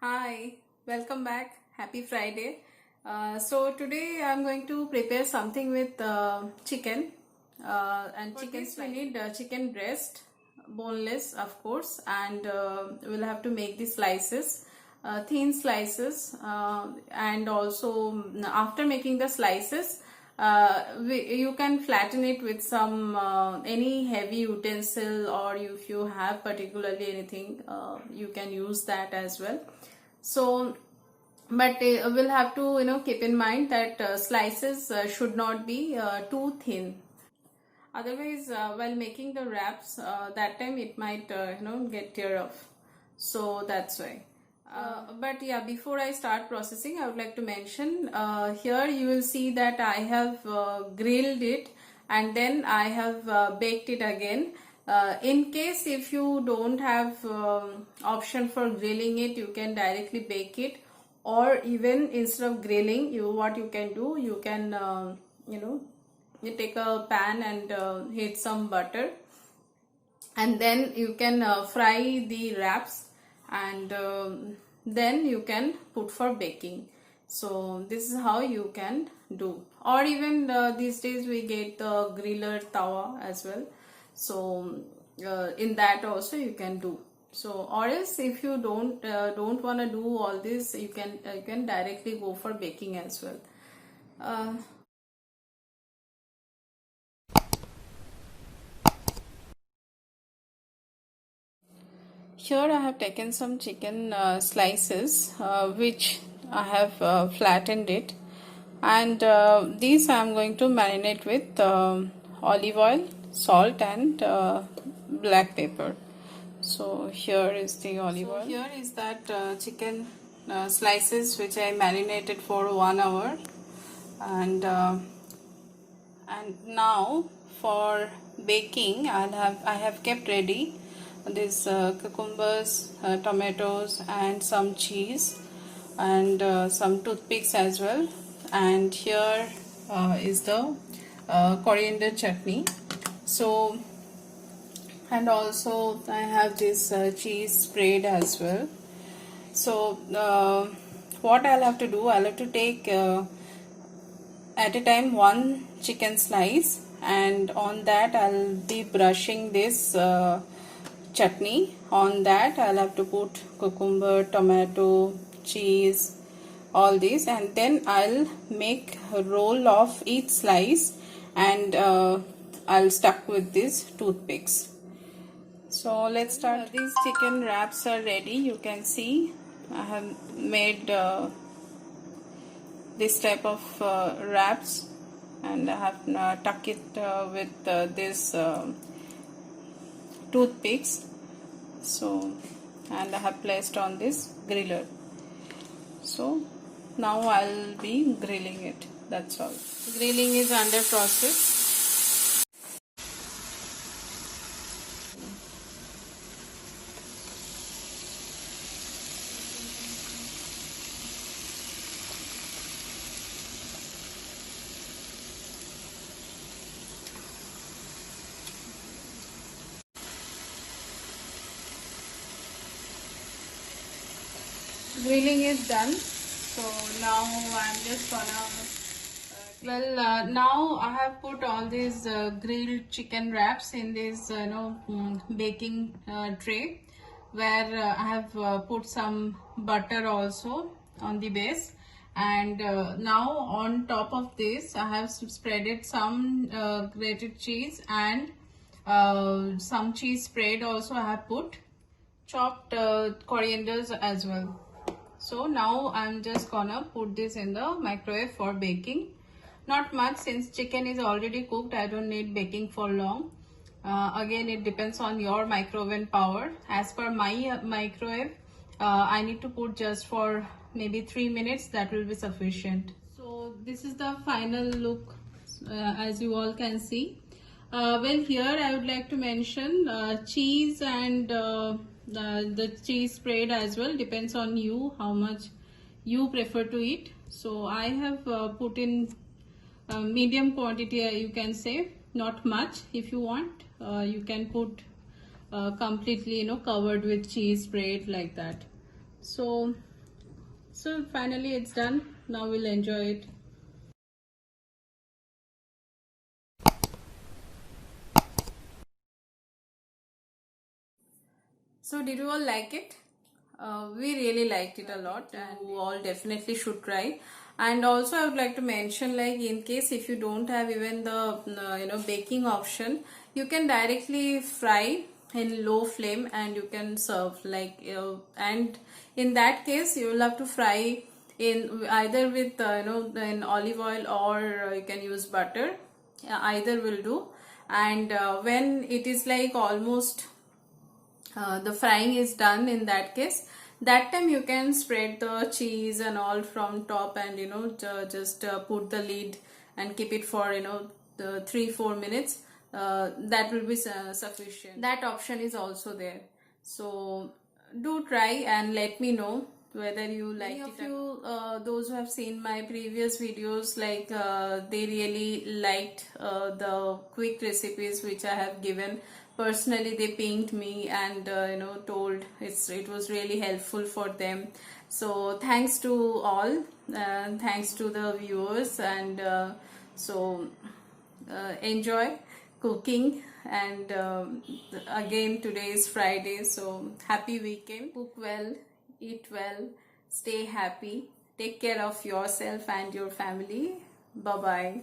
Hi, welcome back. Happy Friday. So today I'm going to prepare something with chicken. And for chicken, we need chicken breast, boneless of course, and we'll have to make the slices, thin slices, and also after making the slices, you can flatten it with some any heavy utensil, or if you have particularly anything, you can use that as well. So but we'll have to keep in mind that slices should not be too thin, otherwise while making the wraps, that time it might get tear off. So that's why. But yeah, before I start processing, I would like to mention, here you will see that I have grilled it and then I have baked it again. In case if you don't have option for grilling it, you can directly bake it, or even instead of grilling, what you can do, you can you take a pan and heat some butter, and then you can fry the wraps, and then you can put for baking. So this is how you can do, or even these days we get the griller tawa as well. So in that also you can do. So, or else if you don't want to do all this, you can directly go for baking as well. uh, Here I have taken some chicken slices, which I have flattened it, and these I am going to marinate with olive oil, salt, and black pepper. So here is the olive oil. Here is that chicken slices which I marinated for 1 hour, and now for baking, I have kept ready this cucumbers, tomatoes, and some cheese, and some toothpicks as well. And here is the coriander chutney. So, and also I have this cheese spread as well. So what I'll have to do, I'll have to take at a time one chicken slice, and on that I'll be brushing this chutney. On that I'll have to put cucumber, tomato, cheese, all these, and then I'll make a roll of each slice, and I'll stuck with these toothpicks. So let's start. These chicken wraps are ready. You can see I have made this type of wraps, and I have tucked it with this toothpicks. So, and I have placed on this griller. So now I'll be grilling it. That's all. Grilling is under process. Grilling is done. So now I'm just gonna now I have put all these grilled chicken wraps in this baking tray, where I have put some butter also on the base, and now on top of this I have spreaded some grated cheese, and some cheese spread also I have put, chopped corianders as well. So now I'm just gonna put this in the microwave for baking. Not much, since chicken is already cooked, I don't need baking for long. Again, it depends on your microwave power. As per my microwave, I need to put just for maybe 3 minutes, that will be sufficient. So this is the final look, as you all can see. Well, here I would like to mention cheese and the cheese spread as well. Depends on you how much you prefer to eat. So I have put in medium quantity, you can say, not much. If you want, you can put completely covered with cheese spread like that. So So finally it's done. Now we'll enjoy it. So did you all like it? We really liked it a lot, and you all definitely should try. And also I would like to mention, like, in case if you don't have even the baking option, you can directly fry in low flame and you can serve, like, and in that case you will have to fry in either with in olive oil, or you can use butter. Either will do. And when it is like almost the frying is done, in that case, that time you can spread the cheese and all from top, and just put the lid and keep it for the 3-4 minutes. That will be sufficient. That option is also there. So do try and let me know whether you like it. Many of you, those who have seen my previous videos, like, they really liked the quick recipes which I have given. Personally, they pinged me and told it was really helpful for them. So thanks to all, thanks to the viewers, and enjoy cooking. And again, today is Friday, so happy weekend. Cook well, eat well, stay happy, take care of yourself and your family. Bye bye.